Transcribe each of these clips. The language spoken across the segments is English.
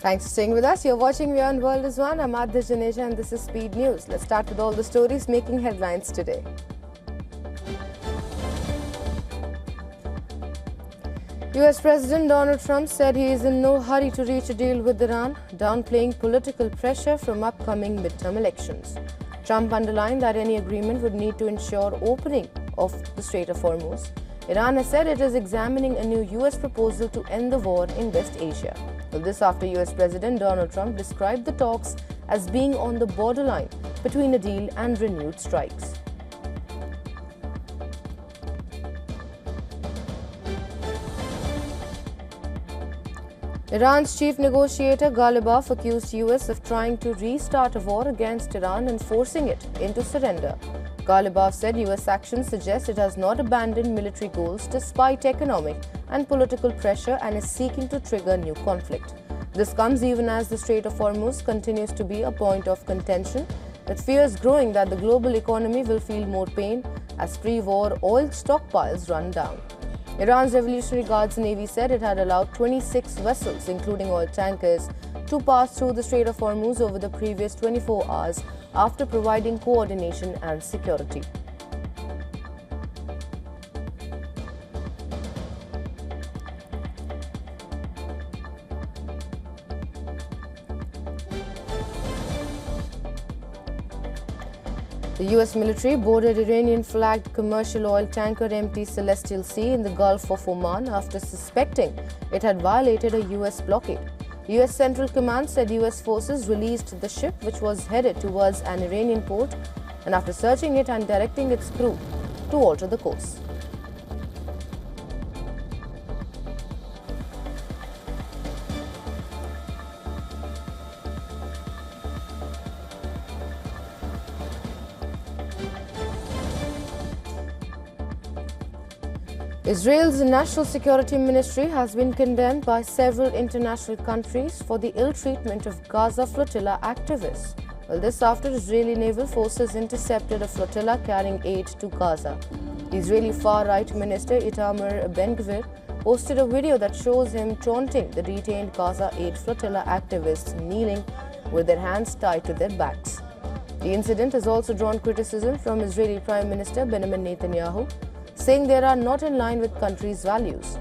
Thanks for staying with us. You're watching WION The World is One. I'm Adya Janeja and this is Speed News. Let's start with all the stories making headlines today. US President Donald Trump said he is in no hurry to reach a deal with Iran, downplaying political pressure from upcoming midterm elections. Trump underlined that any agreement would need to ensure opening of the Strait of Hormuz. Iran has said it is examining a new US proposal to end the war in West Asia. Well, this after US President Donald Trump described the talks as being on the borderline between a deal and renewed strikes. Iran's chief negotiator Ghalibaf accused US of trying to restart a war against Iran and forcing it into surrender. Ghalibaf said US actions suggest it has not abandoned military goals despite economic and political pressure and is seeking to trigger new conflict. This comes even as the Strait of Hormuz continues to be a point of contention, with fears growing that the global economy will feel more pain as pre-war oil stockpiles run down. Iran's Revolutionary Guards Navy said it had allowed 26 vessels, including oil tankers, to pass through the Strait of Hormuz over the previous 24 hours after providing coordination and security. The US military boarded Iranian-flagged commercial oil tanker MT Celestial Sea in the Gulf of Oman after suspecting it had violated a US blockade. US Central Command said US forces released the ship, which was headed towards an Iranian port, and after searching it and directing its crew to alter the course. Israel's National Security Ministry has been condemned by several international countries for the ill treatment of Gaza flotilla activists. Well, this after Israeli naval forces intercepted a flotilla carrying aid to Gaza. The Israeli far-right minister Itamar Ben-Gvir posted a video that shows him taunting the detained Gaza aid flotilla activists kneeling with their hands tied to their backs. The incident has also drawn criticism from Israeli Prime Minister Benjamin Netanyahu, saying they are not in line with country's values.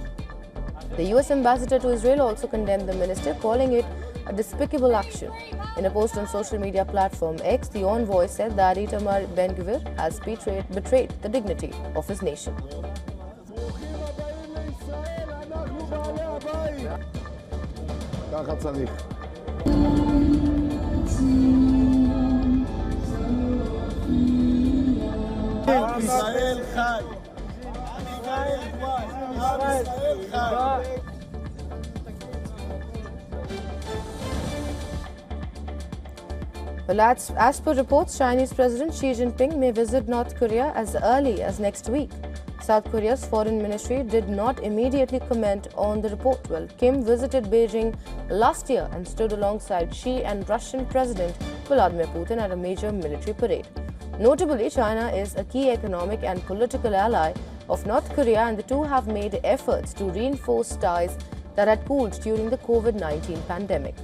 The US ambassador to Israel also condemned the minister, calling it a despicable action. In a post on social media platform X, the envoy said that Itamar Ben-Gvir has betrayed the dignity of his nation. Well, as per reports, Chinese President Xi Jinping may visit North Korea as early as next week. South Korea's foreign ministry did not immediately comment on the report. Well, Kim visited Beijing last year and stood alongside Xi and Russian President Vladimir Putin at a major military parade. Notably, China is a key economic and political ally of North Korea, and the two have made efforts to reinforce ties that had cooled during the COVID-19 pandemic.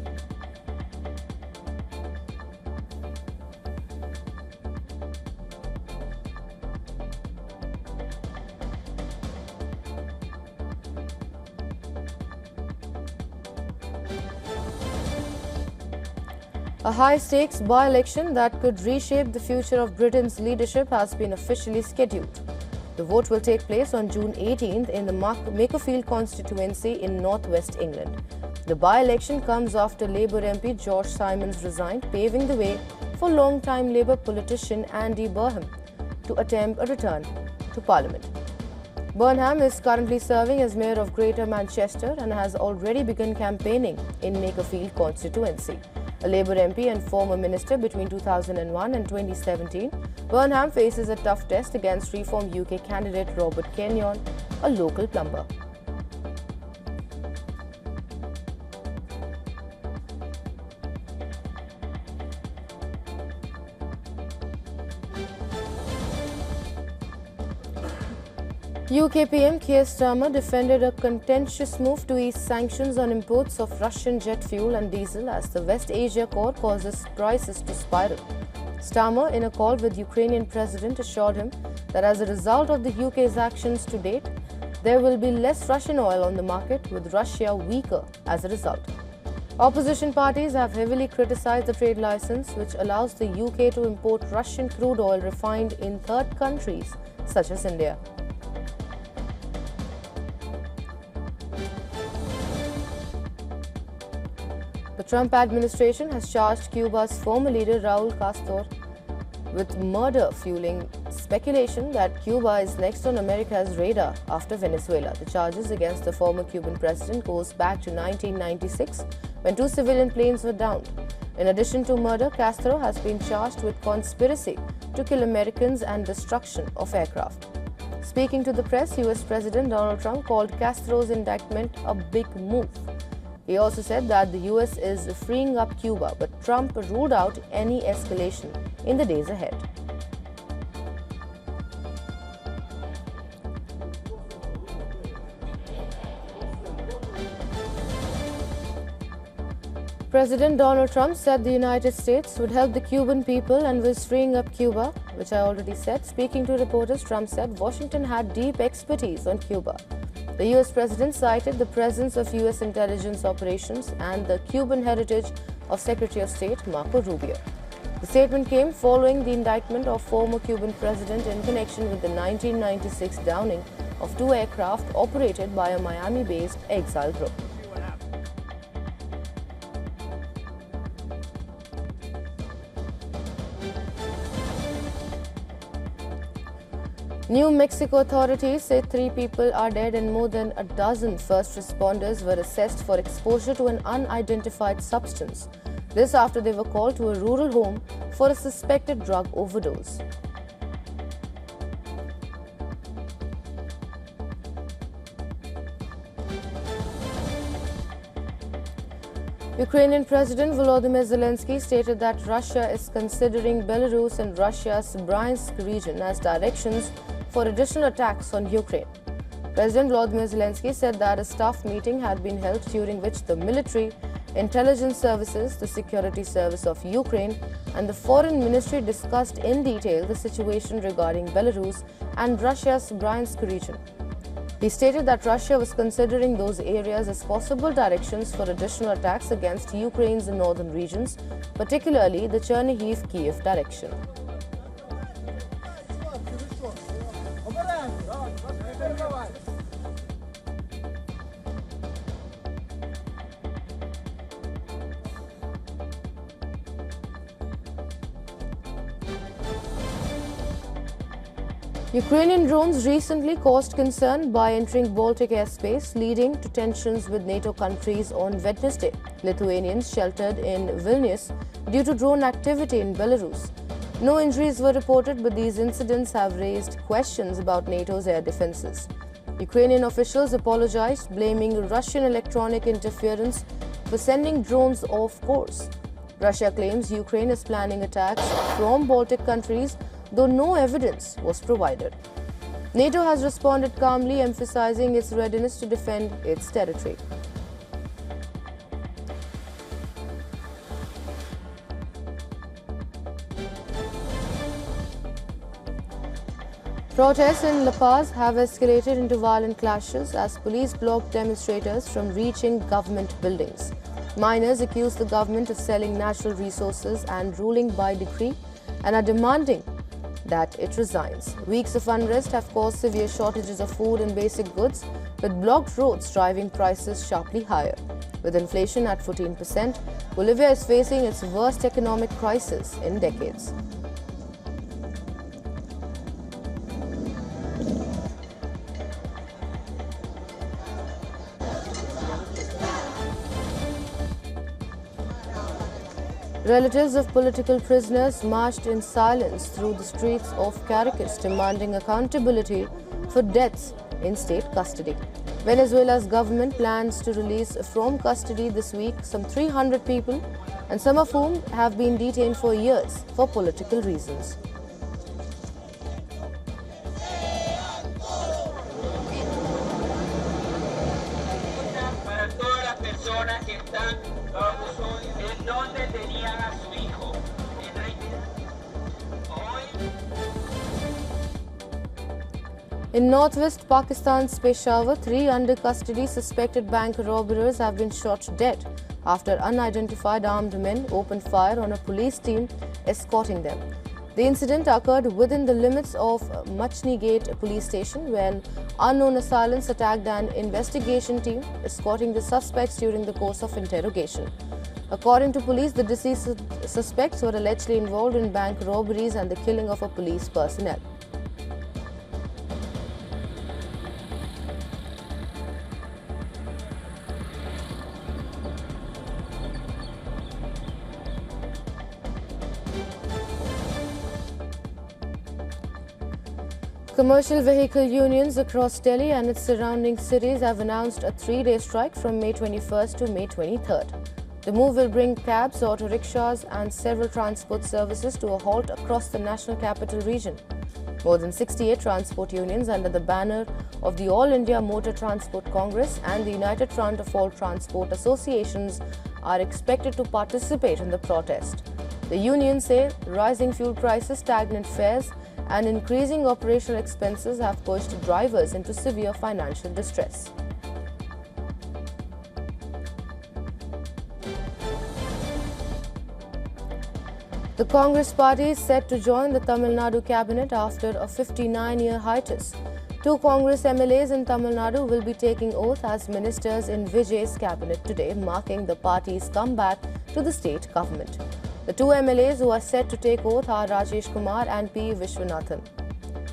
A high-stakes by-election that could reshape the future of Britain's leadership has been officially scheduled. The vote will take place on June 18th in the Makerfield constituency in northwest England. The by-election comes after Labour MP George Simons resigned, paving the way for long-time Labour politician Andy Burnham to attempt a return to Parliament. Burnham is currently serving as Mayor of Greater Manchester and has already begun campaigning in Makerfield constituency. A Labour MP and former minister between 2001 and 2017, Burnham faces a tough test against Reform UK candidate Robert Kenyon, a local plumber. UK PM Keir Starmer defended a contentious move to ease sanctions on imports of Russian jet fuel and diesel as the West Asia core causes prices to spiral. Starmer, in a call with Ukrainian President, assured him that as a result of the UK's actions to date, there will be less Russian oil on the market, with Russia weaker as a result. Opposition parties have heavily criticized the trade license, which allows the UK to import Russian crude oil refined in third countries such as India. The Trump administration has charged Cuba's former leader Raul Castro with murder, fueling speculation that Cuba is next on America's radar after Venezuela. The charges against the former Cuban president goes back to 1996, when 2 civilian planes were downed. In addition to murder, Castro has been charged with conspiracy to kill Americans and destruction of aircraft. Speaking to the press, US President Donald Trump called Castro's indictment a big move. He also said that the US is freeing up Cuba, but Trump ruled out any escalation in the days ahead. President Donald Trump said the United States would help the Cuban people and was freeing up Cuba, which I already said. Speaking to reporters, Trump said Washington had deep expertise on Cuba. The US president cited the presence of US intelligence operations and the Cuban heritage of Secretary of State Marco Rubio. The statement came following the indictment of former Cuban president in connection with the 1996 downing of 2 aircraft operated by a Miami-based exile group. New Mexico authorities say 3 people are dead and more than a dozen first responders were assessed for exposure to an unidentified substance. This after they were called to a rural home for a suspected drug overdose. Ukrainian President Volodymyr Zelensky stated that Russia is considering Belarus and Russia's Bryansk region as directions for additional attacks on Ukraine. President Volodymyr Zelensky said that a staff meeting had been held during which the military, intelligence services, the security service of Ukraine and the foreign ministry discussed in detail the situation regarding Belarus and Russia's Bryansk region. He stated that Russia was considering those areas as possible directions for additional attacks against Ukraine's northern regions, particularly the Chernihiv-Kiev direction. Ukrainian drones recently caused concern by entering Baltic airspace, leading to tensions with NATO countries on Wednesday. Lithuanians sheltered in Vilnius due to drone activity in Belarus. No injuries were reported, but these incidents have raised questions about NATO's air defenses. Ukrainian officials apologized, blaming Russian electronic interference for sending drones off course. Russia claims Ukraine is planning attacks from Baltic countries, though no evidence was provided. NATO has responded calmly, emphasizing its readiness to defend its territory. Protests in La Paz have escalated into violent clashes as police blocked demonstrators from reaching government buildings. Miners accuse the government of selling natural resources and ruling by decree and are demanding that it resigns. Weeks of unrest have caused severe shortages of food and basic goods, with blocked roads driving prices sharply higher. With inflation at 14%, Bolivia is facing its worst economic crisis in decades. Relatives of political prisoners marched in silence through the streets of Caracas, demanding accountability for deaths in state custody. Venezuela's government plans to release from custody this week some 300 people, and some of whom have been detained for years for political reasons. In northwest Pakistan's Peshawar, 3 under custody suspected bank robbers have been shot dead after unidentified armed men opened fire on a police team escorting them. The incident occurred within the limits of Machni Gate police station when unknown assailants attacked an investigation team escorting the suspects during the course of interrogation. According to police, the deceased suspects were allegedly involved in bank robberies and the killing of a police personnel. Commercial vehicle unions across Delhi and its surrounding cities have announced a 3-day strike from May 21st to May 23rd. The move will bring cabs, auto rickshaws and several transport services to a halt across the national capital region. More than 68 transport unions under the banner of the All India Motor Transport Congress and the United Front of All Transport Associations are expected to participate in the protest. The unions say rising fuel prices, stagnant fares and increasing operational expenses have pushed drivers into severe financial distress. The Congress party is set to join the Tamil Nadu cabinet after a 59-year hiatus. 2 Congress MLAs in Tamil Nadu will be taking oath as ministers in Vijay's cabinet today, marking the party's comeback to the state government. The 2 MLAs who are set to take oath are Rajesh Kumar and P. Vishwanathan.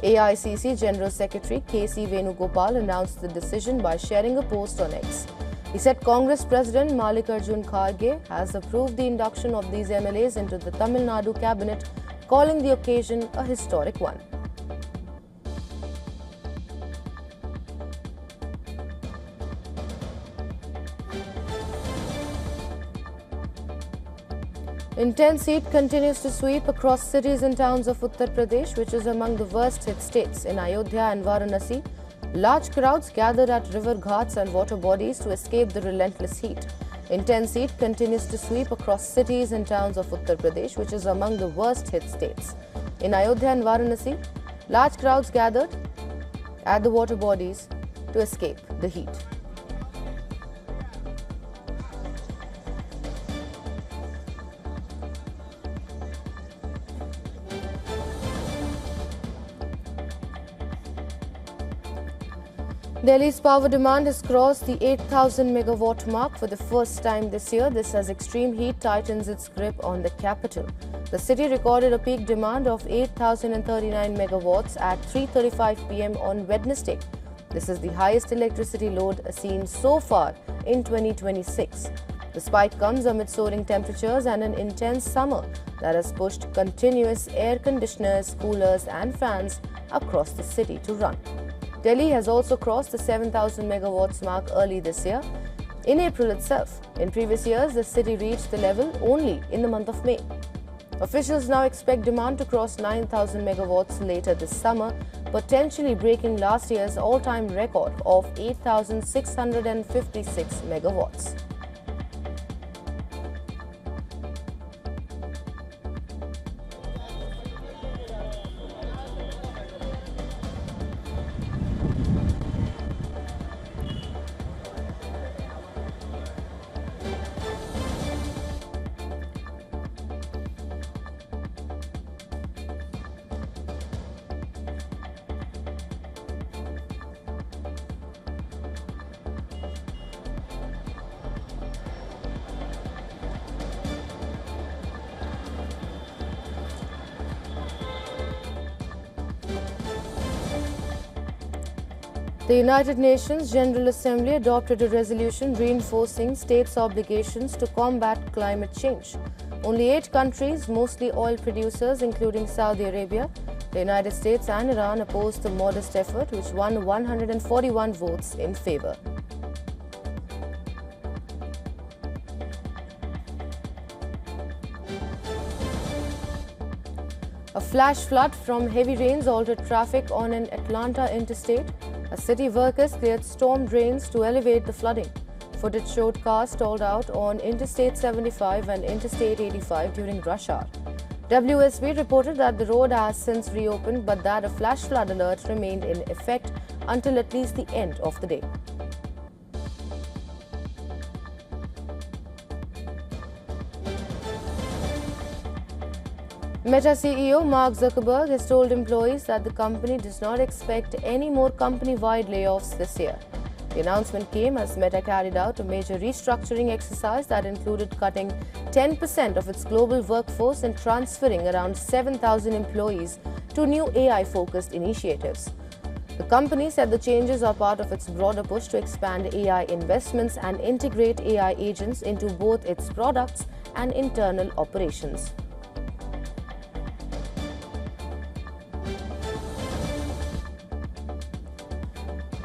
AICC General Secretary K.C. Venugopal announced the decision by sharing a post on X. He said Congress President Mallikarjun Kharge has approved the induction of these MLAs into the Tamil Nadu cabinet, calling the occasion a historic one. Intense heat continues to sweep across cities and towns of Uttar Pradesh, which is among the worst hit states. In Ayodhya and Varanasi, large crowds gathered at river ghats and water bodies to escape the relentless heat. Intense heat continues to sweep across cities and towns of Uttar Pradesh, which is among the worst hit states. In Ayodhya and Varanasi, large crowds gathered at the water bodies to escape the heat. Delhi's power demand has crossed the 8,000 megawatt mark for the first time this year. This as extreme heat tightens its grip on the capital. The city recorded a peak demand of 8,039 megawatts at 3:35 p.m. on Wednesday. This is the highest electricity load seen so far in 2026. The spike comes amid soaring temperatures and an intense summer that has pushed continuous air conditioners, coolers and fans across the city to run. Delhi has also crossed the 7,000 megawatts mark early this year. In April itself, in previous years, the city reached the level only in the month of May. Officials now expect demand to cross 9,000 megawatts later this summer, potentially breaking last year's all-time record of 8,656 megawatts. The United Nations General Assembly adopted a resolution reinforcing states' obligations to combat climate change. Only 8 countries, mostly oil producers including Saudi Arabia, the United States and Iran, opposed the modest effort, which won 141 votes in favor. A flash flood from heavy rains altered traffic on an Atlanta interstate. As city workers cleared storm drains to elevate the flooding. Footage showed cars stalled out on Interstate 75 and Interstate 85 during rush hour. WSB reported that the road has since reopened, but that a flash flood alert remained in effect until at least the end of the day. Meta CEO Mark Zuckerberg has told employees that the company does not expect any more company-wide layoffs this year. The announcement came as Meta carried out a major restructuring exercise that included cutting 10% of its global workforce and transferring around 7,000 employees to new AI-focused initiatives. The company said the changes are part of its broader push to expand AI investments and integrate AI agents into both its products and internal operations.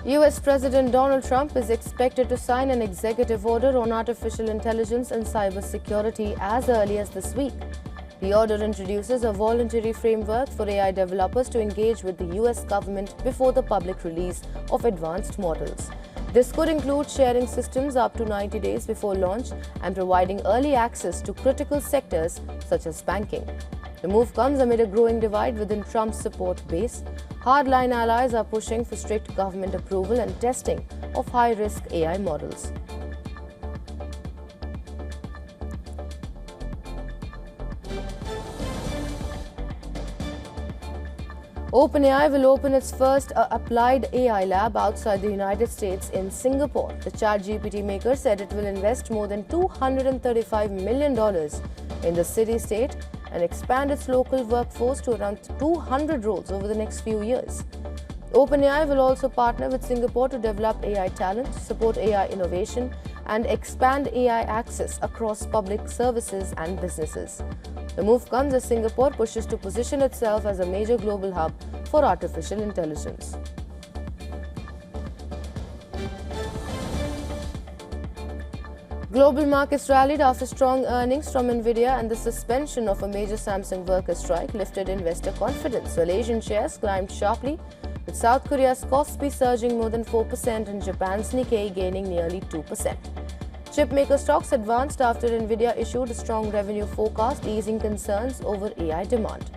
US President Donald Trump is expected to sign an executive order on artificial intelligence and cybersecurity as early as this week. The order introduces a voluntary framework for AI developers to engage with the US government before the public release of advanced models. This could include sharing systems up to 90 days before launch and providing early access to critical sectors such as banking. The move comes amid a growing divide within Trump's support base. Hardline allies are pushing for strict government approval and testing of high-risk AI models. OpenAI will open its first applied AI lab outside the United States in Singapore. The ChatGPT maker said it will invest more than $235 million in the city-state and expand its local workforce to around 200 roles over the next few years. OpenAI will also partner with Singapore to develop AI talent, support AI innovation, and expand AI access across public services and businesses. The move comes as Singapore pushes to position itself as a major global hub for artificial intelligence. Global markets rallied after strong earnings from Nvidia and the suspension of a major Samsung worker strike lifted investor confidence, while Asian shares climbed sharply, with South Korea's Kospi surging more than 4% and Japan's Nikkei gaining nearly 2%. Chipmaker stocks advanced after Nvidia issued a strong revenue forecast, easing concerns over AI demand.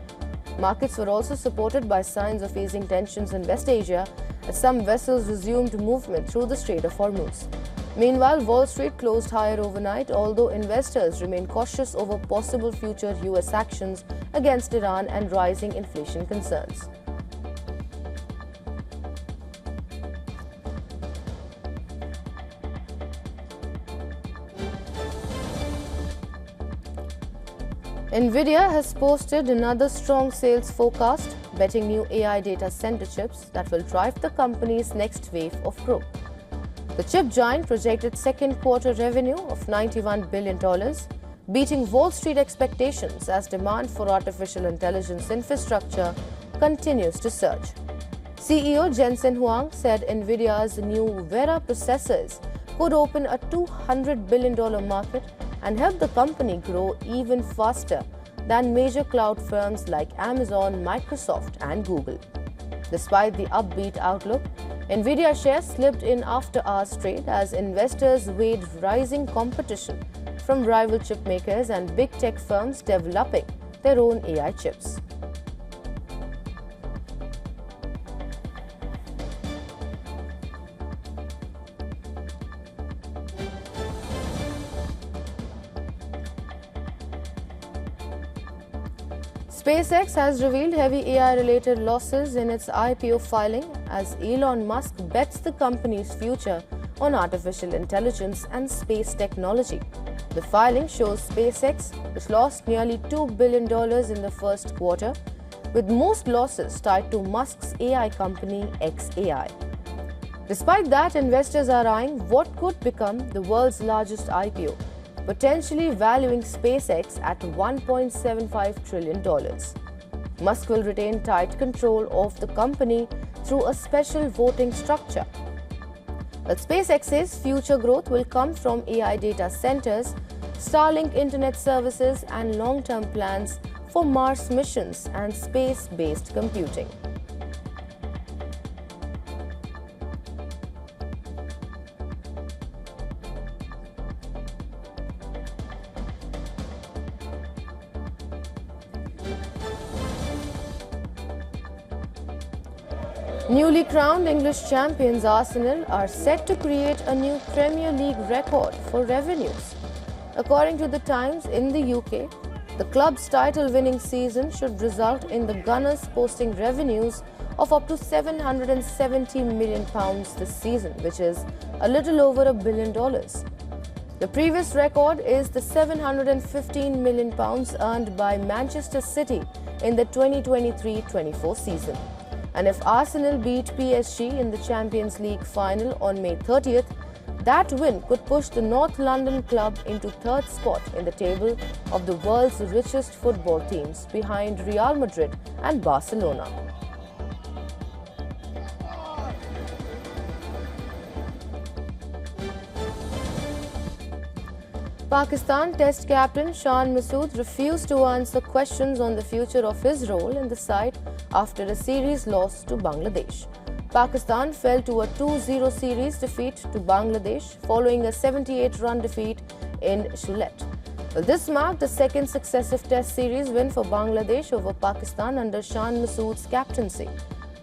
Markets were also supported by signs of easing tensions in West Asia as some vessels resumed movement through the Strait of Hormuz. Meanwhile, Wall Street closed higher overnight, although investors remain cautious over possible future US actions against Iran and rising inflation concerns. Nvidia has posted another strong sales forecast, betting new AI data center chips that will drive the company's next wave of growth. The chip giant projected second quarter revenue of $91 billion, beating Wall Street expectations as demand for artificial intelligence infrastructure continues to surge. CEO Jensen Huang said Nvidia's new Vera processors could open a $200 billion market and help the company grow even faster than major cloud firms like Amazon, Microsoft, and Google. Despite the upbeat outlook, Nvidia shares slipped in after-hours trade as investors weighed rising competition from rival chip makers and big tech firms developing their own AI chips. SpaceX has revealed heavy AI-related losses in its IPO filing as Elon Musk bets the company's future on artificial intelligence and space technology. The filing shows SpaceX, which lost nearly $2 billion in the first quarter, with most losses tied to Musk's AI company xAI. Despite that, investors are eyeing what could become the world's largest IPO, potentially valuing SpaceX at $1.75 trillion. Musk will retain tight control of the company through a special voting structure. But SpaceX's future growth will come from AI data centers, Starlink internet services, and long-term plans for Mars missions and space-based computing. Newly crowned English champions Arsenal are set to create a new Premier League record for revenues. According to The Times, in the UK, the club's title-winning season should result in the Gunners posting revenues of up to £770 million this season, which is a little over $1 billion. The previous record is the £715 million earned by Manchester City in the 2023-24 season. And if Arsenal beat PSG in the Champions League final on May 30th, that win could push the North London club into third spot in the table of the world's richest football teams, behind Real Madrid and Barcelona. Pakistan Test captain Shan Masood refused to answer questions on the future of his role in the side after a series loss to Bangladesh. Pakistan fell to a 2-0 series defeat to Bangladesh following a 78-run defeat in Sylhet. This marked the second successive Test series win for Bangladesh over Pakistan under Shan Masood's captaincy.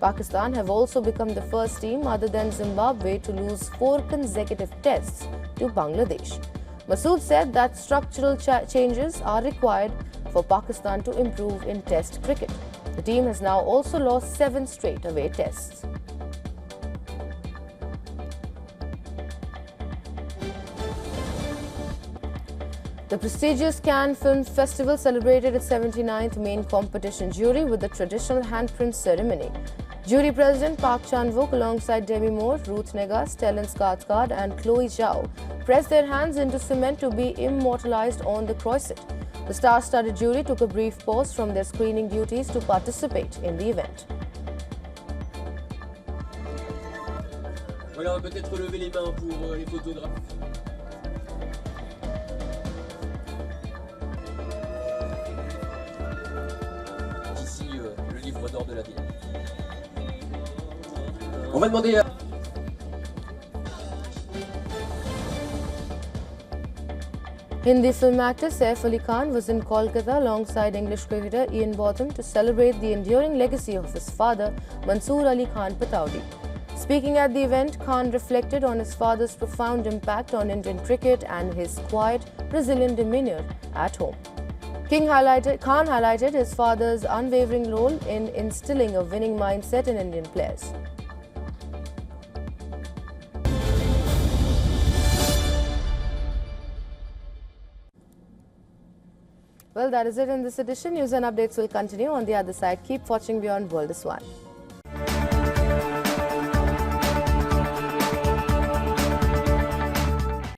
Pakistan have also become the first team other than Zimbabwe to lose 4 consecutive Tests to Bangladesh. Masood said that structural changes are required for Pakistan to improve in Test cricket. The team has now also lost 7 straight away Tests. The prestigious Cannes Film Festival celebrated its 79th main competition jury with the traditional handprint ceremony. Jury President Park Chan-wook alongside Demi Moore, Ruth Negga, Stellan Skarsgård and Chloe Zhao pressed their hands into cement to be immortalized on the croisette. The star-studded jury took a brief pause from their screening duties to participate in the event. Voilà, peut-être lever les mains pour les photographes. Ici, le livre d'or de la ville. On va demander à... Hindi film actor Saif Ali Khan was in Kolkata alongside English cricketer Ian Botham to celebrate the enduring legacy of his father, Mansoor Ali Khan Pataudi. Speaking at the event, Khan reflected on his father's profound impact on Indian cricket and his quiet, resilient demeanour at home. Khan highlighted his father's unwavering role in instilling a winning mindset in Indian players. Well, that is it in this edition. News and updates will continue on the other side. Keep watching Beyond World is One.